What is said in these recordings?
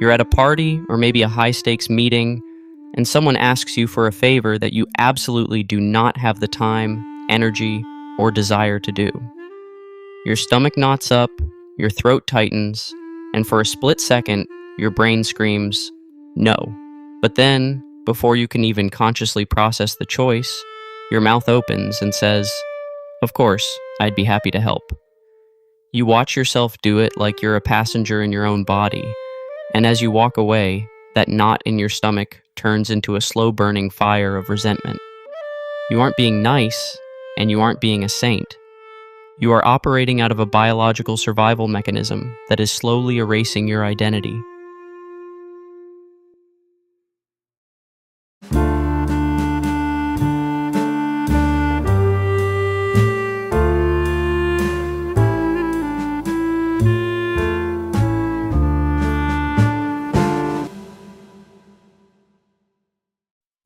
You're at a party or maybe a high-stakes meeting, and someone asks you for a favor that you absolutely do not have the time, energy, or desire to do. Your stomach knots up, your throat tightens, and for a split second, your brain screams, no. But then, before you can even consciously process the choice, your mouth opens and says, of course, I'd be happy to help. You watch yourself do it like you're a passenger in your own body, and as you walk away, that knot in your stomach turns into a slow-burning fire of resentment. You aren't being nice, and you aren't being a saint. You are operating out of a biological survival mechanism that is slowly erasing your identity.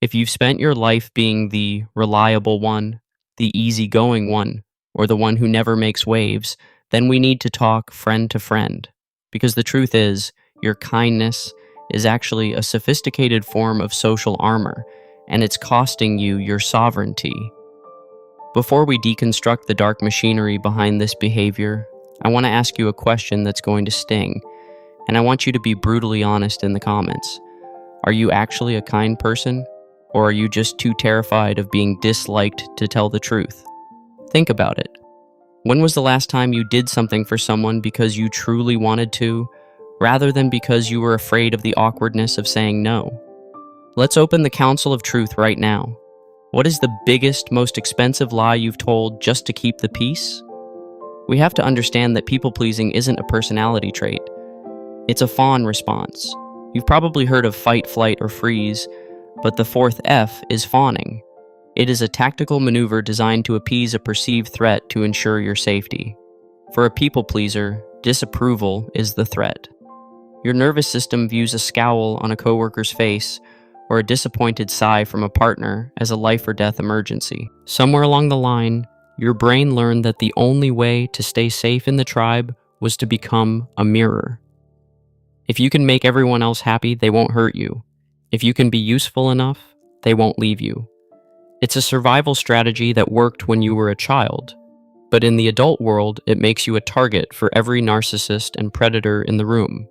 If you've spent your life being the reliable one, the easygoing one, or the one who never makes waves, then we need to talk friend to friend. Because the truth is, your kindness is actually a sophisticated form of social armor, and it's costing you your sovereignty. Before we deconstruct the dark machinery behind this behavior, I want to ask you a question that's going to sting, and I want you to be brutally honest in the comments. Are you actually a kind person? Or are you just too terrified of being disliked to tell the truth? Think about it. When was the last time you did something for someone because you truly wanted to, rather than because you were afraid of the awkwardness of saying no? Let's open the council of truth right now. What is the biggest, most expensive lie you've told just to keep the peace? We have to understand that people-pleasing isn't a personality trait. It's a fawn response. You've probably heard of fight, flight, or freeze, but the fourth F is fawning. It is a tactical maneuver designed to appease a perceived threat to ensure your safety. For a people pleaser, disapproval is the threat. Your nervous system views a scowl on a coworker's face or a disappointed sigh from a partner as a life or death emergency. Somewhere along the line, your brain learned that the only way to stay safe in the tribe was to become a mirror. If you can make everyone else happy, they won't hurt you. If you can be useful enough, they won't leave you. It's a survival strategy that worked when you were a child, but in the adult world, it makes you a target for every narcissist and predator in the room.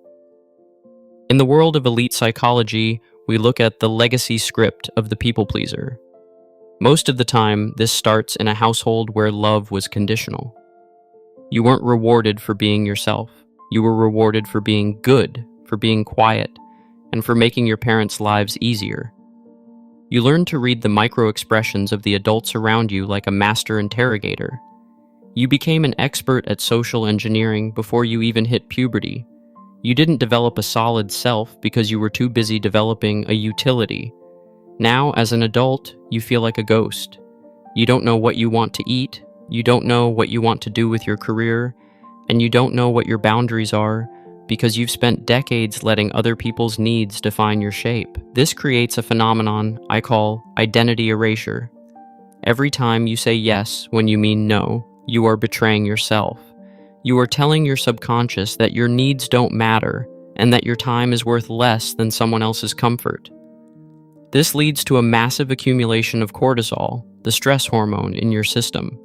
In the world of elite psychology, we look at the legacy script of the people pleaser. Most of the time, this starts in a household where love was conditional. You weren't rewarded for being yourself. You were rewarded for being good, for being quiet, and for making your parents' lives easier. You learned to read the micro-expressions of the adults around you like a master interrogator. You became an expert at social engineering before you even hit puberty. You didn't develop a solid self because you were too busy developing a utility. Now, as an adult, you feel like a ghost. You don't know what you want to eat, you don't know what you want to do with your career, and you don't know what your boundaries are, because you've spent decades letting other people's needs define your shape. This creates a phenomenon I call identity erasure. Every time you say yes when you mean no, you are betraying yourself. You are telling your subconscious that your needs don't matter and that your time is worth less than someone else's comfort. This leads to a massive accumulation of cortisol, the stress hormone in your system.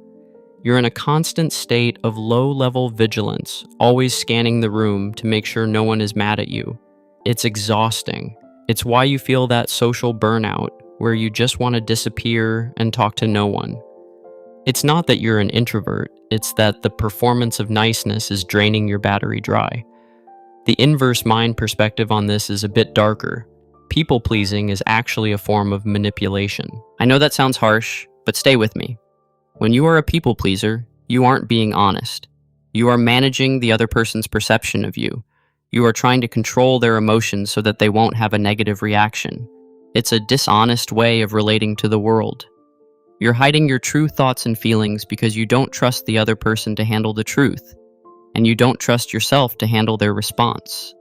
You're in a constant state of low-level vigilance, always scanning the room to make sure no one is mad at you. It's exhausting. It's why you feel that social burnout, where you just want to disappear and talk to no one. It's not that you're an introvert, it's that the performance of niceness is draining your battery dry. The inverse mind perspective on this is a bit darker. People-pleasing is actually a form of manipulation. I know that sounds harsh, but stay with me. When you are a people pleaser, you aren't being honest. You are managing the other person's perception of you. You are trying to control their emotions so that they won't have a negative reaction. It's a dishonest way of relating to the world. You're hiding your true thoughts and feelings because you don't trust the other person to handle the truth, and you don't trust yourself to handle their response.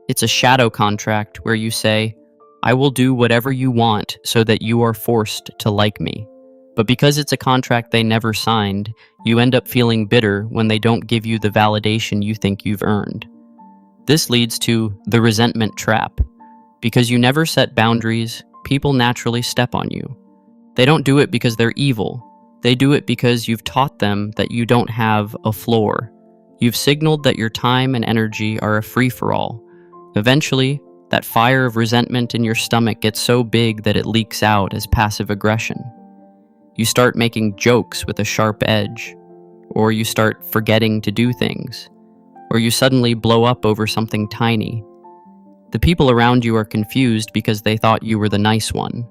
It's a shadow contract where you say, I will do whatever you want so that you are forced to like me. But because it's a contract they never signed, you end up feeling bitter when they don't give you the validation you think you've earned. This leads to the resentment trap. Because you never set boundaries, people naturally step on you. They don't do it because they're evil. They do it because you've taught them that you don't have a floor. You've signaled that your time and energy are a free-for-all. Eventually, that fire of resentment in your stomach gets so big that it leaks out as passive aggression. You start making jokes with a sharp edge, or you start forgetting to do things, or you suddenly blow up over something tiny. The people around you are confused because they thought you were the nice one,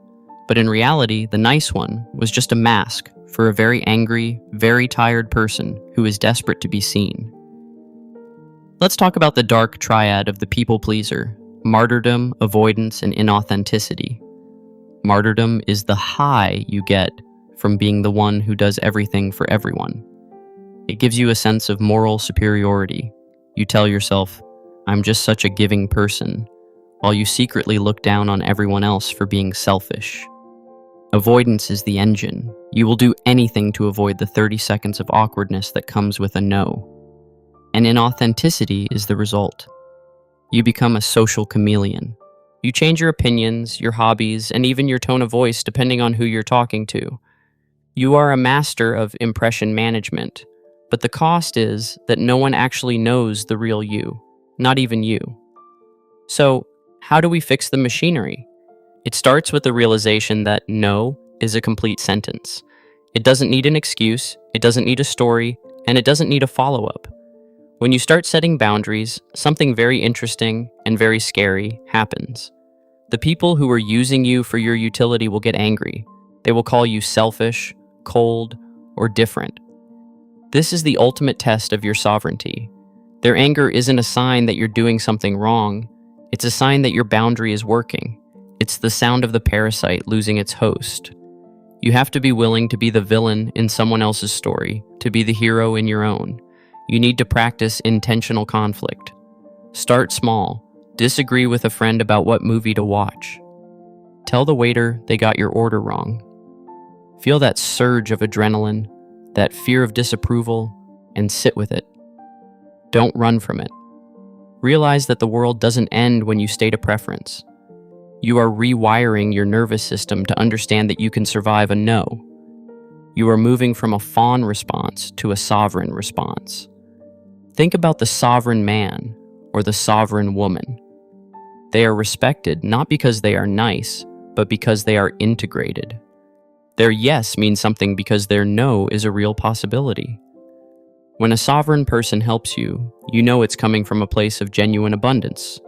but in reality, the nice one was just a mask for a very angry, very tired person who is desperate to be seen. Let's talk about the dark triad of the people pleaser: martyrdom, avoidance, and inauthenticity. Martyrdom is the high you get from being the one who does everything for everyone. It gives you a sense of moral superiority. You tell yourself, "I'm just such a giving person," while you secretly look down on everyone else for being selfish. Avoidance is the engine. You will do anything to avoid the 30 seconds of awkwardness that comes with a no. And inauthenticity is the result. You become a social chameleon. You change your opinions, your hobbies, and even your tone of voice depending on who you're talking to. You are a master of impression management, but the cost is that no one actually knows the real you, not even you. So, how do we fix the machinery? It starts with the realization that no is a complete sentence. It doesn't need an excuse, it doesn't need a story, and it doesn't need a follow-up. When you start setting boundaries, something very interesting and very scary happens. The people who are using you for your utility will get angry. They will call you selfish, cold, or different. This is the ultimate test of your sovereignty. Their anger isn't a sign that you're doing something wrong. It's a sign that your boundary is working. It's the sound of the parasite losing its host. You have to be willing to be the villain in someone else's story, to be the hero in your own. You need to practice intentional conflict. Start small. Disagree with a friend about what movie to watch. Tell the waiter they got your order wrong. Feel that surge of adrenaline, that fear of disapproval, and sit with it. Don't run from it. Realize that the world doesn't end when you state a preference. You are rewiring your nervous system to understand that you can survive a no. You are moving from a fawn response to a sovereign response. Think about the sovereign man or the sovereign woman. They are respected not because they are nice, but because they are integrated. Their yes means something because their no is a real possibility. When a sovereign person helps you, you know it's coming from a place of genuine abundance,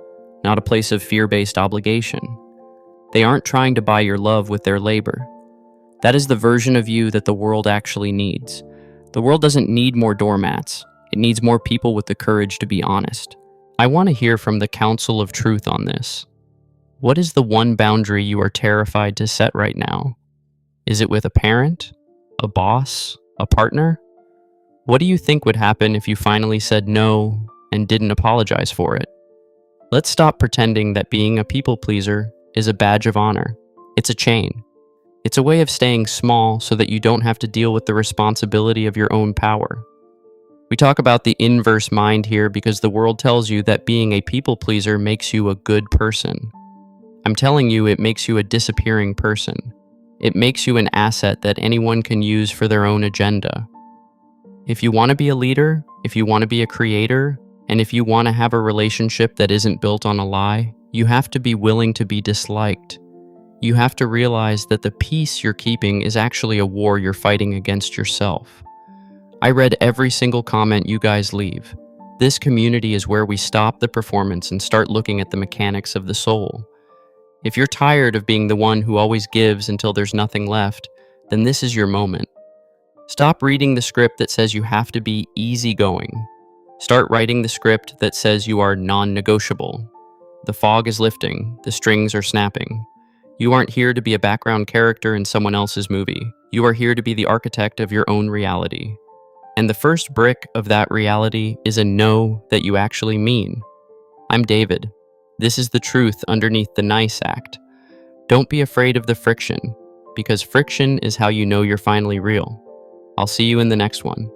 not a place of fear-based obligation. They aren't trying to buy your love with their labor. That is the version of you that the world actually needs. The world doesn't need more doormats. It needs more people with the courage to be honest. I want to hear from the Council of Truth on this. What is the one boundary you are terrified to set right now? Is it with a parent, a boss, a partner? What do you think would happen if you finally said no and didn't apologize for it? Let's stop pretending that being a people pleaser is a badge of honor. It's a chain. It's a way of staying small so that you don't have to deal with the responsibility of your own power. We talk about the inverse mind here because the world tells you that being a people pleaser makes you a good person. I'm telling you, it makes you a disappearing person. It makes you an asset that anyone can use for their own agenda. If you want to be a leader, if you want to be a creator, and if you want to have a relationship that isn't built on a lie, you have to be willing to be disliked. You have to realize that the peace you're keeping is actually a war you're fighting against yourself. I read every single comment you guys leave. This community is where we stop the performance and start looking at the mechanics of the soul. If you're tired of being the one who always gives until there's nothing left, then this is your moment. Stop reading the script that says you have to be easygoing. Start writing the script that says you are non-negotiable. The fog is lifting, the strings are snapping. You aren't here to be a background character in someone else's movie. You are here to be the architect of your own reality. And the first brick of that reality is a no that you actually mean. I'm David. This is the truth underneath the Nice Act. Don't be afraid of the friction, because friction is how you know you're finally real. I'll see you in the next one.